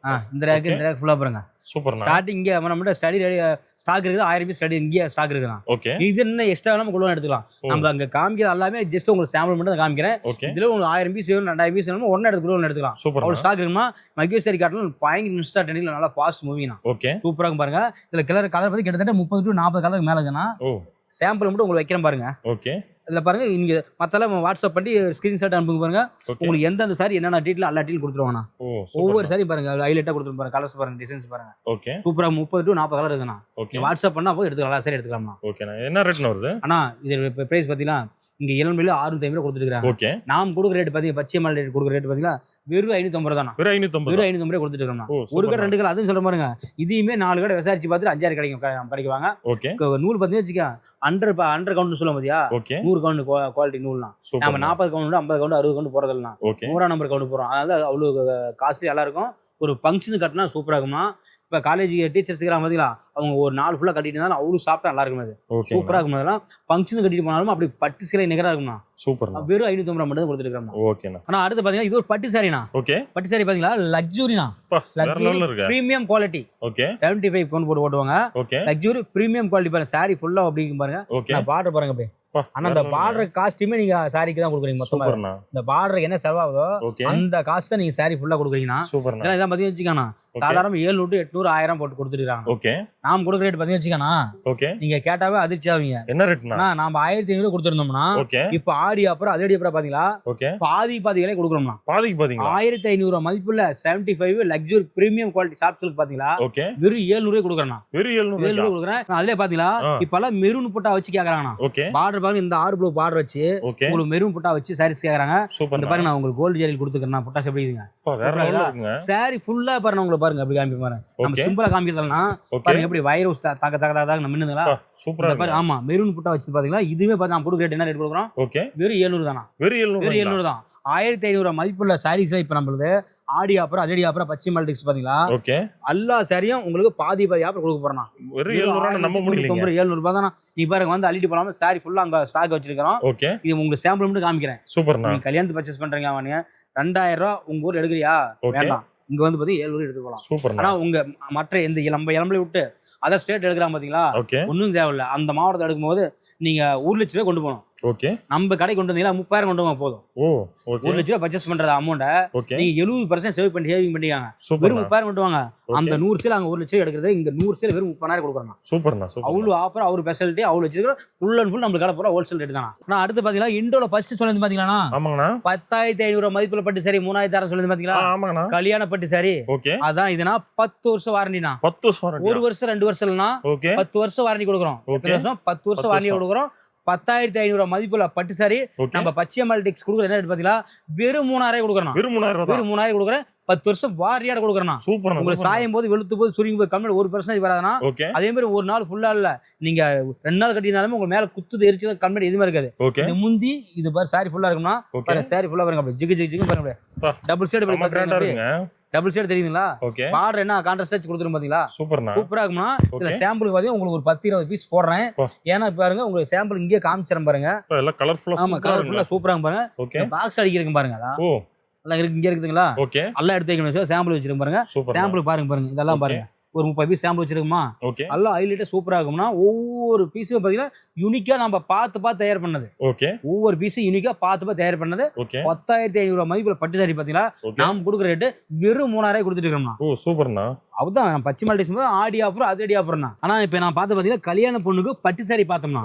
இந்த ரேக் ஃபுல்லா பாருங்க. சூப்பர்ண்ணா. ஸ்டார்டிங் இங்க நம்ம ஸ்டடி ரெடி ஸ்டாக் இருக்குது. 1000 பீஸ் ஸ்டடி இங்கே ஸ்டாக் இருக்குண்ணா. ஓகே. இது என்ன எக்ஸ்ட்ரா நம்ம கொண்டு எடுத்துக்கலாம். நம்ம அங்க காமிக்கிறது எல்லாமே ஜஸ்ட் உங்களுக்கு சாம்பிள் மட்டும் தான் காமிக்கிறேன். இதுல உங்களுக்கு 1000 பீஸ் வேணும் 2000 பீஸ் வேணும் ஒன்னு எடுத்துக்கலாம். அவ்வளவு ஸ்டாக் இருக்குமா. மகேஸ்வரி காட்டல பயங்கர இன்ஸ்டா ட்ரெண்டிங்ல நல்லா ஃபாஸ்ட் மூவிங்னா. ஓகே. சூப்பரா இருக்கும் பாருங்க. இதுல கலர் பத்தி கிட்டத்தட்ட 30 to 40 கலருக்கு மேல இருக்குன்னா. சாம்பிள் மட்டும் உங்களுக்கு வைக்கிறேன் பாருங்க. ஓகே. இதுல பாருங்க இங்க மத்தெல்லாம் வாட்ஸ்அப் பண்ணி ஸ்கிரீன்ஷாட் அனுப்புங்க பாருங்க. உங்களுக்கு எந்தெந்த சாரி என்னென்ன டீடைல் எல்லா டீடைல் கொடுத்துருவாங்கண்ணா. ஒவ்வொரு சாரி பாருங்க ஹைலைட்டா கொடுத்துருப்பாங்க பாருங்க. கலர்ஸ் பாருங்க, டிசைன்ஸ் பாருங்க. ஓகே. சூப்பரா 30 to 40 கலர் இருக்குண்ணா. வாட்ஸ்அப் பண்ணா போய் எடுத்துக்கலாம். சாரி எடுத்துக்கலாம்ண்ணா. ஓகேண்ணா. என்ன ரேட்னா வருது? அண்ணா இது பிரைஸ் பாத்தீங்கன்னா இங்க இளம்பில 650 கொடுத்துருக்காங்க. ஓகே. நாம் கொடுக்குற ரேட் பாத்தீங்க பச்சை மால் ரேட் கொடுக்குற ரேட் பாத்தீங்கன்னா வெறும் 550 தானா. வெறும் 550 கொடுத்துட்டு இருக்கோம்னா. ஒரு கடை 2 கடை அதுவும் சொல்ல பாருங்க. இதையுமே 4 கடை விசாரிச்சு பார்த்துட்டு 5-6 கிடைக்குவாங்க. ஓகே. நூல் பாத்தீங்கன்னா வச்சுக்க 100 கவுண்ட் சொல்ல பாத்தியா. 100 கவுண்ட் குவாலிட்டி நூல்னா. நம்ம 40 கவுண்ட் 50 கவுண்ட் 60 கவுண்ட் போறதெல்லாம் 100 நம்பர் கவுண்ட் போறோம். அதனால அவ்வளவு காஸ்ட்லி நல்லா இருக்கும். ஒரு ஃபங்க்ஷன் கட்டினா சூப்பரா இருக்குமா. இப்போ காலேஜ் டீச்சர்ஸ்க்கு பாத்தீங்களா அவங்க ஒரு நாள் ஃபுல்லா கட்டிட்டு இருந்தாலும் அவ்வளவு சாப்பிட்டா நல்லா இருக்கும். அது சூப்பரா இருக்கும். அதெல்லாம் ஃபங்க்ஷன் கட்டிட்டு போனாலும் அப்படி பட்டு சிலை நிகரா இருக்கும்னா. சூப்பர். வெறும் 550 மட்டும் தான் கொடுத்துருக்காங்க. ஓகேண்ணா. ஆனா அடுத்து பாத்தீங்கன்னா இது ஒரு பட்டு சாரினா. ஓகே. பட்டு சாரி பாத்தீங்களா லக்ஸுரினா. Premium quality. ஓகே. 75 கவுண்ட் போட்டு ஓட்டுவாங்க. ஓகே. லக்ஸுரி பிரீமியம் குவாலிட்டி பாருங்க. சாரி ஃபுல்லா அப்படிங்க பாருங்க. நான் பார்டர் பாருங்க அப்படியே. ஆனா அந்த பார்டர் காஸ்ட்யூமே நீங்க சாரிக்கு தான் கொடுக்குறீங்க மொத்தமா. இந்த பார்டருக்கு என்ன செலவாகுதோ அந்த காஸ்ட் தான் நீங்க சாரி ஃபுல்லா கொடுக்குறீங்கன்னா. இதான் பாத்தீங்கன்னா வச்சுக்கோண்ணா சாதாரண 700 to 800 1000 போட்டு கொடுத்துருக்காங்க. ஓகே. நாம் கொடுக்குற ரேட் பாத்தீங்கன்னா வச்சுக்கோண்ணா. ஓகே. நீங்க கேட்டாவே அதிர்ச்சி ஆவீங்க. என்ன ரேட்னா நாம 1500 கொடுத்துருந்தோம்னா இப்ப ஆடி அப்புறம் அதடி அப்புறம் பாத்தீங்களா பாதி விலை கொடுக்குறோம்னா. பாதிக்கு பாத்தீங்களா 1500 மதிப்புள்ள 75 luxury premium quality shop silk பாத்தீங்களா வெறும் 700 கொடுக்குறேன். வெறும் 700 கொடுக்குறேன். அதுலயே பாத்தீங்களா இப்ப எல்லாம் மெரூன் புட்டா வச்சு கேக்குறாங்கண்ணா. பார்டர் பாருங்க இந்த 6 ப்ளூ பார்டர் வச்சு உங்களுக்கு மெரூன் புட்டா வச்சு சாரீஸ் கேக்குறாங்க. இந்த பாருங்க நான் உங்களுக்கு கோல்டு ஜெரில் கொடுத்துக்கிறேன். புட்டா எப்படி இருக்குங்க சாரி ஃபுல்லா பாருங்க. உங்களுக்கு பாருங்க அப்படி காமிக்க பாருங்க. நம்ம சிம்பிளா காமிக்கிறதுனா பாருங்க எப்படி வைரஸ் தக தக தக மின்னுதுங்களா. சூப்பரா பாருங்க. ஆமா மெரூன் புட்டா வச்சு பாத்தீங்களா. இதுவே பாத்தா நான் கொடுக்குற ரேட் என்ன ரேட் கொடுக்குறோம். ஓகே. வெறும் 700 தானா. வெறும் 700 தான். 1500 மதிப்புள்ள சாரீஸ்ல இப்ப நம்மளுது ஆடி ஆஃபர் அதடி ஆஃபர் பச்சை மால்டிக்ஸ் பாத்தீங்களா. ஓகே. எல்லா சாரியும் உங்களுக்கு பாதி ஆஃபர் கொடுக்க போறேன். வெறும் 700 நம்ம முடியல. 700 ரூபாய் தானா. நீ பாருங்க வந்து அள்ளிட்டு போலாம சாரி ஃபுல்லா அங்க ஸ்டாக் வச்சிருக்கோம். ஓகே. இது உங்களுக்கு சாம்பிள் மட்டும் காமிக்கிறேன். சூப்பர். நீங்க கல்யாணத்துக்கு பர்ச்சேஸ் பண்றீங்க அவனே 2000 ரூபாய் உங்க ஊர்ல எடுக்கறியா வேண்டாம். இங்க வந்து பாத்தீங்க 700 எடுத்து போலாம். சூப்பர். ஆனா உங்க மற்ற எந்த இளம்பலை விட்டு அதர் ஸ்டேட் எடுக்கிறாங்க பாத்தீங்களா ஒன்னும் தேவையில்ல. அந்த மாவட்டத்தை எடுக்கும்போது நீங்க 1 லட்சம் ரூபாய் கொண்டு போகணும். ஓகே. நம்ம கடை கொண்டு வந்தீங்களா 30,000 கொண்டு போங்க போதும். ஓ ஓகே. 1 லட்சம் ரூபாய் பர்ச்சேஸ் பண்ற அமௌண்ட நீங்க 70% சேவ் பண்ணி சேவிங் பண்ணிக்காங்க. வெறும் 30,000 கொண்டு வாங்க. அந்த 100 சேல் அங்க 1 லட்சம் எடுக்கிறது இங்க 100 சேல் வெறும் 30,000 கொடுக்குறோம். சூப்பர்ண்ணா. சூப்பர். அவ்வளவு ஆஃபர் அவர் ஸ்பெஷாலிட்டி அவ்வளவு வச்சிருக்கோம். ஃபுல் அண்ட் ஃபுல் நம்ம கடை போற ஹோல்சேல் ரேட் தானா. நான் அடுத்து பாத்தீங்களா இண்டோல ஃபர்ஸ்ட் சொல்லுது பாத்தீங்களா. ஆமாங்கண்ணா. 10,500 மதிப்புல பட்டு சாரி 3,600 சொல்லுது பாத்தீங்களா. ஆமாங்கண்ணா. கல்யாண பட்டு சாரி. ஓகே. அதான் இதுனா 10 வருஷம் வாரண்டினா. 10 வருஷம் வாரண்டி. 1 வருஷம் 2 வருஷம் இல்லனா 10 வருஷம் வாரண்டி கொடுக்குறோம். எத்தனை வருஷம் 10 வருஷம் வாரண்டி கொடுக்குறோம். 10,500 மதிப்புள்ள பட்டு சாரி நம்ம பச்சை மால்டிக்ஸ் கொடுக்குற என்ன ரேட் பாத்தீங்களா வெறும் 3,000 கொடுக்குறோம். வெறும் 3,000 கொடுக்குறேன். 10 வருஷம் வாரியாட கொடுக்குறேன். சூப்பர். உங்களுக்கு சாயும் போது வெளுத்து போது சுருங்கி போது கம்மி 1% வராதுனா. அதே மாதிரி ஒரு நாள் ஃபுல்லா இல்ல நீங்க 2 நாள் கட்டினாலும் உங்க மேல குத்துது எரிச்சல் கம்மி எதுவுமே இருக்காது. இது முந்தி இது பாரு சாரி ஃபுல்லா இருக்கும்னா பாருங்க சாரி ஃபுல்லா பாருங்க அப்படியே ஜிகு ஜிகு ஜிகு பாருங்க டபுள் சைடு பாருங்க டபுள் ஷேட் தெரியுங்களா? ஓகே. பார்டர் என்ன கான்ட்ராஸ்ட் கொடுத்துரும் பாத்தீங்களா? சூப்பர்ண்ணா. சூப்பரா இருக்கும்னா. இதுல சாம்பிளுக்கு பாத்தீங்கன்னா உங்களுக்கு ஒரு 10-20 பீஸ் போடுறேன். ஏன்னா பாருங்க உங்களுக்கு சாம்பிள் இங்கே காமிச்சறேன் பாருங்க. எல்லாம் கலர்ஃபுல்லா ஆமா கலர்ஃபுல்லா சூப்பரா இருக்கு பாருங்க. ஓகே. பாக்ஸ் அடிக்கிறீங்க பாருங்க. ஓ எல்லாம் இருக்கு இங்க இருக்குதுங்களா? ஓகே. எல்லாம் எடுத்து வைக்கணும் சாம்பிள் வச்சிருக்கேன் பாருங்க. சாம்பிள் பாருங்க இதெல்லாம் பாருங்க. ஒரு 30 பீஸ் சாம்பிள் வச்சிருக்குமா? எல்லாம் ஹைலைட்டா சூப்பரா இருக்கும்னா ஒவ்வொரு பீஸும் பாத்தீங்கன்னா யூனிக்கா நம்ம பார்த்து தயார் பண்ணது. ஓகே. ஒவ்வொரு பீஸும் யூனிக்கா பார்த்து தயார் பண்ணது. 10,500 ரூபாய் மதிப்புல பட்டு சாரி பாத்தீங்களா? நாம கொடுக்குற ரேட்டு வெறும் 3000 கொடுத்துட்டு இருக்கோம்னா. ஓ சூப்பர்ண்ணா. அதுதான் பச்சிமல் டிசம்பர் ஆடி ஆஃபர் அதிரடி ஆஃபர்னா. ஆனா இப்ப நான் பார்த்து பாத்தீங்கன்னா கல்யாண பொண்ணுக்கு பட்டு சாரி பார்த்தோம்னா.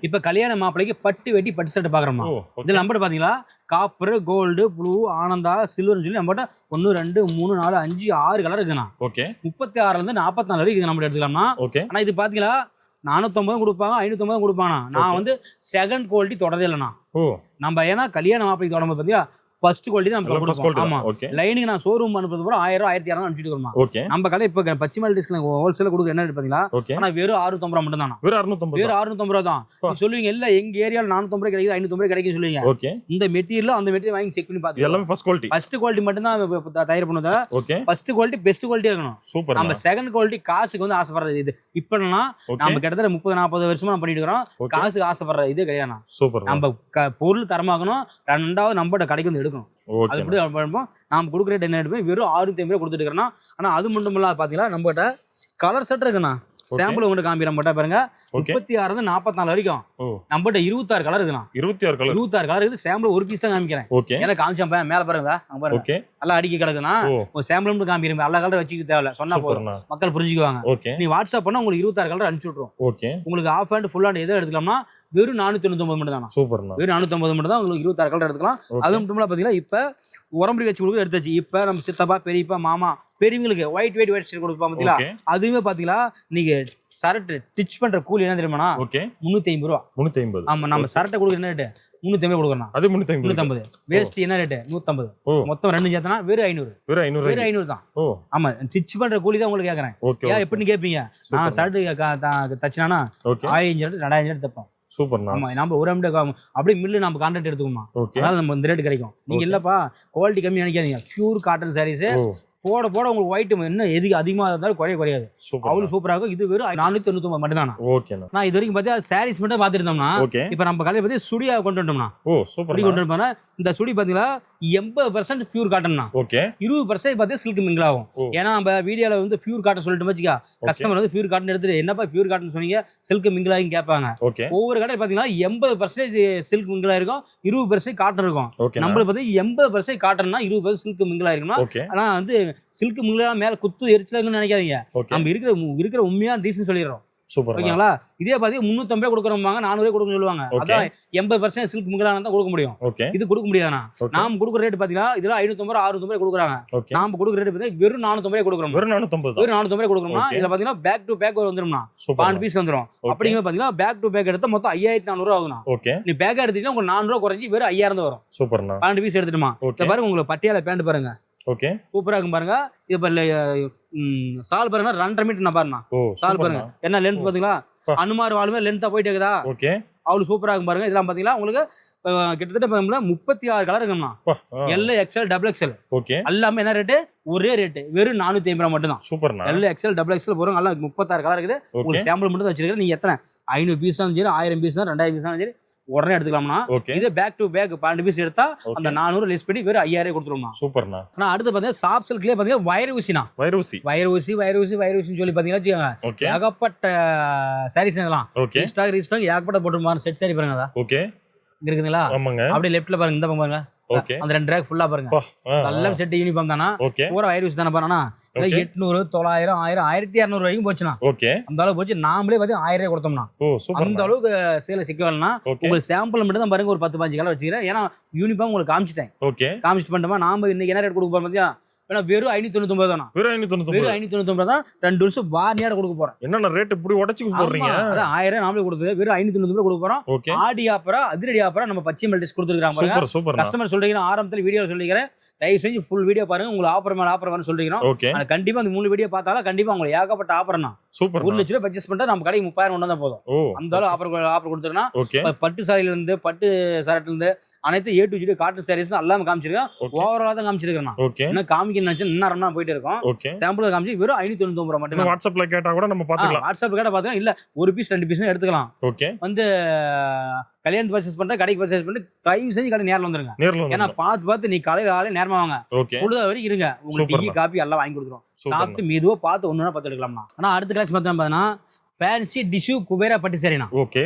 இப்ப கல்யாண மாப்பிளைக்கு பட்டு வெட்டி பட்டு சட்டை பாக்குறோம்னா. இதுல நம்பர் பாத்தீங்களா? காப்பர், கோல்டு, ப்ளூ, ஆனந்தா, சில்வர்னு சொல்லி நம்மகிட்ட 1 2 3 4 5 6 கலர் இருக்குண்ணா. 36ல இருந்து 44 வரைக்கும் இது நம்ம எடுத்துக்கலாம்னா. ஆனா இது பாத்தீங்களா 450 கொடுப்பாங்க, 550 கொடுப்பாங்க. நான் வந்து செகண்ட் குவாலிட்டி தொடரதே இல்லைண்ணா. நம்ம ஏன்னா கல்யாண மாப்பிளைக்கு தொடரும் பாத்தீங்களா ஃபர்ஸ்ட் குவாலிட்டி நம்ம கொடுப்போம். ஆமா லைனிங் நான் ஷோரூம் அனுப்புறது போற 1000 1200 அனுப்பிட்டு இருக்கோம். நம்ம கடை இப்ப பச்சிமல் டிஸ்கவுண்ட் ஹோல்சேல கொடுக்குற என்ன பாத்தீங்களா? ஆனா வெறும் 650 ரூபாய் மட்டும் தான். வெறும் 650 ரூபாய் தான் சொல்லுவீங்க. இல்ல எங்க ஏரியால 450 ரூபாய் கிடைக்குது 550 ரூபாய் கிடைக்கும் சொல்லுவீங்க. இந்த மெட்டீரியல் அந்த மெட்டீரியல் வாங்கி செக் பண்ணி பாத்துங்க. எல்லாமே ஃபர்ஸ்ட் குவாலிட்டி மட்டும் தான் தயார் பண்ணுதா. ஃபர்ஸ்ட் குவாலிட்டி பெஸ்ட் குவாலிட்டி இருக்கணும். சூப்பர். நம்ம செகண்ட் குவாலிட்டி காசுக்கு வந்து ஆசைப்படுறது இது. இப்ப என்னன்னா நம்ம கிட்டத்தட்ட 30-40 வருஷமா நம்ம பண்ணிட்டு இருக்கோம். காசுக்கு ஆசைப்படுற இது கிடையாது. சூப்பர். நம்ம பொருள் தரமாகணும். ரெண்டாவது நம்ம கடைக்கு வந்து எடுக்கணும். நாம கொடுக்குற ரேட் என்ன வெறும் 650 ரூபாய் கொடுத்துட்டு இருக்கோம். ஆனா அது மட்டும் இல்ல பாத்தீங்களா நம்மகிட்ட கலர் செட் இருக்குண்ணா. சாம்பிள் உங்கள்கிட்ட காமிக்கிறேன் மட்டும் பாருங்க. 36 இருந்து 44 வரைக்கும் நம்மகிட்ட 26 கலர் இருக்குண்ணா. 26 கலர் இருக்குது. சாம்பிள் ஒரு பீஸ் தான் காமிக்கிறேன். ஏன்னா காமிச்சேன் மேல பாருங்க நல்லா அடிக்க கிடக்குண்ணா. ஒரு சாம்பிள் மட்டும் காமிக்கிறேன். எல்லா கலர் வச்சுக்க தேவை சொன்னா போதும் மக்கள் புரிஞ்சுக்குவாங்க. நீ வாட்ஸ்அப் பண்ணா உங்களுக்கு 26 கலர் அனுப்பிச்சு விட்டுரும். உங்களுக்கு ஆஃப் ஹேண்ட் ஃபுல் ஹேண்ட் எதோ எடுத்துக்கலாம்னா வெறும் 499 மட்டும் தான். சூப்பர். வெறும் 450 மட்டும் தான் உங்களுக்கு 26 கலர் எடுத்துக்கலாம். அது மட்டும் இல்ல பாத்தீங்கன்னா இப்ப உரம்புரி வச்சு கொடுக்க எடுத்தாச்சு. இப்ப நம்ம சித்தப்பா பெரியப்பா மாமா பெரியவங்களுக்கு ஒயிட் ஷர்ட் கொடுப்போம் பாத்தீங்களா? அதுவுமே பாத்தீங்களா நீங்க சரட்டு டிச் பண்ற கூலி என்ன தெரியுமாண்ணா? 350 ரூபா. 350. ஆமா நம்ம சரட்டை கொடுக்குற என்ன ரேட்டு? 350 கொடுக்கணும். அது 350. வேஸ்ட் என்ன ரேட்டு? 150. மொத்தம் ரெண்டு சேர்த்தனா வெறும் 500. வெறும் 500 தான். ஆமா டிச் பண்ற கூலி தான் உங்களுக்கு கேக்குறேன். ஏன் எப்படின்னு கேப்பீங்க? நான் சரட்டு தச்சினானா 1000 2000 தப்போம். சூப்பர். ஆமா நம்ம ஒரு அப்படியே மில்லு நம்ம கான்ட்ராக்ட் எடுத்துக்கோமா. அதனால நம்ம இந்த ரேட் கிடைக்கும். நீங்க இல்லப்பா குவாலிட்டி கம்மி நினைக்காதீங்க. பியூர் காட்டன் சாரீஸ் போட உங்களுக்கு ஒயிட் என்ன எதுக்கு அதிகமா இருந்தாலும் குறையாது. அவ்வளவு சூப்பரா இருக்கும். இது வெறும் 499 மட்டும் தானா. நான் இது வரைக்கும் பார்த்தா சாரீஸ் மட்டும் பாத்துருந்தோம்னா இப்ப நம்ம கடையில பத்தி சுடியா கொண்டு வந்தோம்னா. கொண்டு வந்தோம்னா இந்த சுடி பாத்தீங்களா 80% பியூர் காட்டன்னா. 20% பாத்தீங்கன்னா சில்க் மிங்கிள் ஆகும். ஏன்னா நம்ம வீடியோல வந்து பியூர் காட்டன் சொல்லிட்டு வச்சுக்கா கஸ்டமர் வந்து பியூர் காட்டன் எடுத்துட்டு என்னப்பா பியூர் காட்டன் சொன்னீங்க சில்க் மிங்கிள் ஆகும் கேட்பாங்க. ஒவ்வொரு கடையில் பாத்தீங்கன்னா 80% சில்க் மிங்கிள் ஆயிருக்கும், 20% காட்டன் இருக்கும். நம்மளுக்கு பாத்தீங்கன்னா 80% காட்டன்னா 20% சில்க் மிங்கிள் ஆயிருக்கும்னா. ஆனா வந்து சில்க் மிங்கிள் மேல குத்து எரிச்சலன்னு நினைக்காதீங்க. நம்ம இருக்கிற உண்மையான ரீசன் சொல்லிடுறோம். ஓகேங்களா? இதே பாத்தீங்கன்னா 350 ரூபாய் கொடுக்குறோம் 400 ரூபாய் கொடுக்க சொல்லுவாங்க. அதான் 80% சில்க் மிங்கிளான தான் கொடுக்க முடியும். இது கொடுக்க முடியாதுண்ணா. நாம கொடுக்குற ரேட் பாத்தீங்கன்னா இதுல 550 650 ரூபாய் கொடுக்குறாங்க. நாம கொடுக்குற ரேட் பாத்தீங்கன்னா வெறும் 450 ரூபாய் கொடுக்குறோம். வெறும் 450 ரூபாய் கொடுக்குறோம்னா இதுல பாத்தீங்கன்னா பேக் டு பேக் வந்துரும்னா 12 பீஸ் வந்துரும். அப்படிங்க பாத்தீங்கன்னா பேக் டு பேக் எடுத்தா மொத்தம் 5400 ரூபாய் ஆகும்னா. நீ பேக் எடுத்தீங்கன்னா உங்களுக்கு 400 ரூபாய் குறைஞ்சி வெறும் 5000 தான் வரும். சூப்பர்ண்ணா. 12 பீஸ் எடுத்துட்டுமா. இத பாருங்க உங்களுக்கு பட்டியால பேண்ட் பாருங்க. சூப்பரா இருக்கும் பாருங்க. இது சால் பாருங்க 2.5 மீட்டர் பாருங்க. சால் பாருங்க என்ன லென்த் பாத்தீங்களா? அனுமார் வாளுமே லென்த்தா போயிட்டு இருக்குதா? அவ்வளவு சூப்பரா இருக்கும் பாருங்க. இதெல்லாம் பாத்தீங்களா உங்களுக்கு கிட்டத்தட்ட 36 கலர் இருக்கும்னா. எல் எக்ஸ்எல் டபுள் எக்ஸ்எல் எல்லாமே என்ன ரேட்டு? ஒரே ரேட்டு வெறும் 450 ரூபாய் மட்டும் தான். Super. L XL double XL போறோம். எல்லாம் 36 கலர் இருக்குது. உங்களுக்கு சாம்பிள் மட்டும் தான் வச்சிருக்கேன். நீங்க எத்தனை 500 பீஸ் தான் சரி 1000 பீஸ் தான் 2000 பீஸ் தான் சரி உடனே எடுத்துக்கலாம்னா. இதே பேக் டு பேக் 12 பீஸ் எடுத்தா அந்த 400 லெஸ் பண்ணி வெறும் 5000 கொடுத்துருவோம். சூப்பர்ண்ணா. ஆனா அடுத்து பாத்தீங்கன்னா சாஃப்ட் சில்க்லயே பாத்தீங்கன்னா வயர் ஊசி சொல்லி பாத்தீங்கன்னா ஏகப்பட்ட சாரீஸ் எல்லாம் ஏகப்பட்ட போட்டு செட் சாரி பாருங்க. இங்க இருக்குங்களா? அப்படியே லெஃப்ட்ல பாருங்க இந்த பக்கம் பாருங்க. அந்த 2 ரேக் ஃபுல்லா பாருங்க. எல்லாம் செட் யூனிஃபார்ம் தானா. பூரா வயர் ஊசி தானே பாருனா. 800 900 1000 1200 வரைக்கும் போச்சுனா. அந்த அளவுக்கு போச்சு. நாமளே பாத்தீங்க 1000 ரூபாய் கொடுத்தோம்னா அந்த அளவுக்கு சேல சிக்கவல்னா உங்களுக்கு சாம்பிள் மட்டும் தான் பாருங்க. ஒரு 10-15 கலர் வச்சுக்கிறேன். ஏன்னா யூனிஃபார்ம் உங்களுக்கு காமிச்சிட்டேன். காமிச்சிட்டு பண்ணிட்டோமா. நாம இன்னைக்கு என்ன ரேட் கொடுக்க போறோம் பாத்தியா? வெறும் 599 தானா. வெறும் 599 தான் 2 வருஷம் வார்னியாட கொடுக்க போறோம். என்ன ரேட் இப்படி உடைச்சு போடுறீங்க? அதான் 1000 நாமளே கொடுத்து வெறும் 599 கொடுக்க போறோம். ஆடி ஆப்பரா அதிரடி ஆப்பரா நம்ம பச்சை மெல்டிஸ் கொடுத்துருக்காங்க. கஸ்டமர் சொல்றீங்க ஆரம்பத்துல வீடியோ சொல்லிக்கிறேன். தயவு செஞ்சு ஃபுல் வீடியோ பாருங்க. உங்களுக்கு ஆஃபர் மேல ஆஃபர் வரணும் சொல்றீங்க. ஓகே. ஆனா கண்டிப்பா அந்த 3 வீடியோ பார்த்தாலும் கண்டிப்பா உங்களுக்கு ஏகப்பட்ட ஆஃபர் தான். சூப்பர். 1 லட்சம் ரூபாய் பர்ச்சேஸ் பண்ணிட்டா நம்ம கடைக்கு 30,000 கொண்டு வந்தா போதும். அந்த அளவு ஆஃபர் கொடுத்துருக்கா. ஓகே. பட்டு சாரில இருந்து பட்டு சரட்டுல இருந்து அனைத்து A to Z cotton saris தான் எல்லாமே காமிச்சிருக்கேன். ஓவராலா தான் காமிச்சிருக்கேன். ஓகே. இன்னும் காமிக்க நினைச்சா இன்னும் போயிட்டே இருக்கும். ஓகே. சாம்பிள் காமிச்சு வெறும் 599 ரூபாய் மட்டும். வாட்ஸ்அப்ல கேட்டா கூட நம்ம பாத்துக்கலாம். வாட்ஸ்அப்ல கேட்டா பாத்துக்கலாம். இல்ல ஒரு பீஸ் 2 பீஸ் எடுத்துக்கலாம். ஓகே. வந்து கல்யாணத்து பர்ச்சேஸ் பண்ற கடைக்கு பர்ச்சேஸ் பண்ணி தயவு செஞ்சு கடை நேர்ல வந்துருங்க. ஏன்னா பார்த்து நீ காலையில நேரமா வாங்க. பொழுது வரைக்கும் இருங்க. உங்களுக்கு டீ காபி எல்லாம் வாங்கி கொடுத்துரும். சாப்பிட்டு மெதுவா பார்த்து ஒண்ணுனா பார்த்து எடுக்கலாம்னா. ஆனா அடுத்த கிளாஸ் பார்த்தா ஃபேன்சி டிஷ்யூ குபேரா பட்டு சேரினா. ஓகே.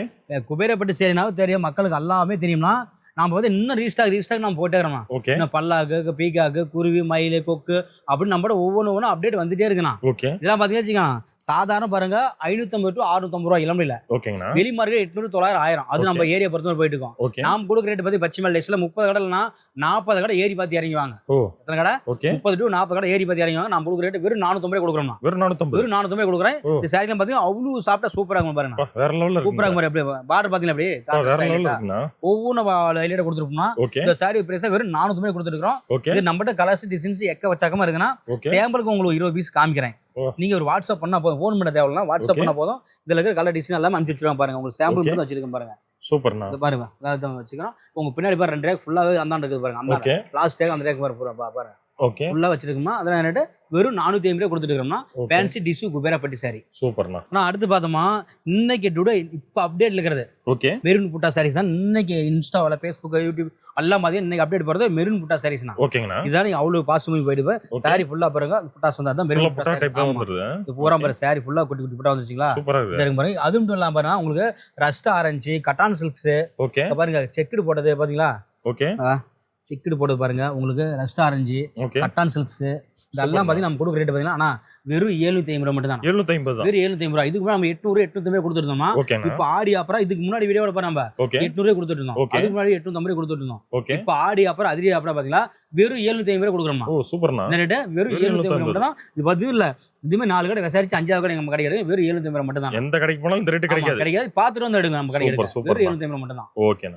குபேரா பட்டு சேரினாவும் தெரியும், மக்களுக்கு எல்லாமே தெரியும்னா நாம வந்து இன்னும் ரீஸ்டாக் நம்ம போட்டே இருக்கிறோம். இன்னும் பல்லாக்கு, பீக்காக்கு, குருவி, மயில், கொக்கு அப்படின்னு நம்ம ஒவ்வொன்றும் அப்டேட் வந்துட்டே இருக்குண்ணா. இதெல்லாம் பாத்தீங்கன்னா வச்சுக்கலாம். சாதாரண பாருங்க 550 to 650 ரூபாய் இளம்பில. வெளி மார்க்கெட் 800, 900, 1000. அது நம்ம ஏரியா பொறுத்து போயிட்டு இருக்கோம். நாம் கொடுக்குற ரேட் பத்தி பச்சிமல் டேஸ்ல 30 கடைனா 40 கடை ஏறி பார்த்து இறங்குவாங்க. எத்தனை கடை? 30 to 40 கடை ஏறி பார்த்து இறங்குவாங்க. நம்ம கொடுக்குற ரேட் வெறும் 450 கொடுக்குறோம். வெறும் 450 கொடுக்குறேன். இந்த சாரிலாம் பாத்தீங்கன்னா அவ்வளவு சாப்பிட்டா சூப்பரா இருக்கும் பாருங்க. சூப்பரா இருக்கும். அப்படியே பார்டர் பாத்தீங்கன்னா அப்படியே ஒவ்வொன்றும் கொடுத்துருப்போம்னா இந்த சாரி பிரைஸ் வெறும் 400 கொடுத்துருக்கோம். இது நம்மகிட்ட கலர்ஸ் டிசைன்ஸ் எக்க வச்சாக்கமா இருக்குன்னா சாம்பிளுக்கு உங்களுக்கு 20 பீஸ் காமிக்கிறேன். நீங்க ஒரு வாட்ஸ்அப் பண்ணா போதும். போன் பண்ண தேவையில்ல, வாட்ஸ்அப் பண்ணா போதும். இதுல இருக்கிற கலர் டிசைன் எல்லாம் அனுப்பிச்சு வச்சிருக்காங்க பாருங்க. உங்களுக்கு சாம்பிள் மட்டும் வச்சிருக்கேன் பாருங்க. சூப்பர்ண்ணா. இது பாருங்க, அதான் வச்சுக்கிறோம். உங்க பின்னாடி பாரு 2 ரேக் ஃபுல்லாவே அந்தாண்ட இருக்குது பாருங்க. அந்த லாஸ்ட் ரேக் அந்த ரேக் பாருங்க. ஓகே. ஃபுல்லா வச்சிருக்கோமா அதெல்லாம் என்னட்டு வெறும் 450 ரூபாய் கொடுத்துட்டு இருக்கோம்னா ஃபேன்சி டிஷ்யூ குபேரா பட்டு சாரி. சூப்பர்ண்ணா. நான் அடுத்து பார்த்தோமா இன்னைக்கு டுடே இப்போ அப்டேட்ல இருக்கிறது ஓகே மெரூன் புட்டா சாரீஸ் தான். இன்னைக்கு இன்ஸ்டாவில், ஃபேஸ்புக், யூடியூப் எல்லாம் மாதிரி இன்னைக்கு அப்டேட் போறது மெரூன் புட்டா சாரீஸ்னா. ஓகேங்கண்ணா. இதான் நீங்க அவ்வளவு பாசிட்டிவ் போயிட்டு சாரி ஃபுல்லா பாருங்க. புட்டாஸ் வந்தா தான் மெரூன் புட்டா டைப் வந்துருது. இது பூரா பாருங்க சாரி ஃபுல்லா குட்டி குட்டி புட்டா வந்துச்சுங்களா. சூப்பரா இருக்கு பாருங்க. அது மட்டும் இல்லாம பாருங்க உங்களுக்கு ரஸ்ட் ஆரஞ்சு, கட்டான் சில்க்ஸ் ஓகே பாருங்க. செக்குடு போட்டது பாத்தீங்களா. ஓகே. செக்குடு போட்டது பாருங்க. உங்களுக்கு ரஸ்ட் ஆரஞ்சு, கட்டான் சில்க்ஸ் இதெல்லாம் பாத்தீங்கன்னா நம்ம கொடுக்குற ரேட் பாத்தீங்கன்னா ஆனா வெறும் 750 ரூபாய் மட்டும் தான். 750 வெறும் 750 ரூபாய். இதுக்கு நம்ம 800, 850 கொடுத்துருந்தோமா. இப்ப ஆடி அப்புறம் இதுக்கு முன்னாடி வீடியோட பாரு நம்ம 800 கொடுத்துட்டு இருந்தோம். அதுக்கு முன்னாடி 850 கொடுத்துட்டு இருந்தோம். இப்ப ஆடி அப்புறம் அதிரி அப்புறம் பாத்தீங்களா வெறும் 750 கொடுக்குறோமா. ஓ சூப்பர்ண்ணா. என்ன ரேட்? வெறும் 750 மட்டும் தான். இது பாத்தீங்க இல்ல இதுமே 4 கடை விசாரிச்சு 5வது கடை நம்ம கடை கிடையாது. வெறும் 750 மட்டும் தான். எந்த கடைக்கு போனாலும் இந்த ரேட் கிடைக்காது. பாத்துட்டு வந்து எடுங்க நம்ம கடை. வெறும் 750 மட்டும் தான். ஓகேண்ணா.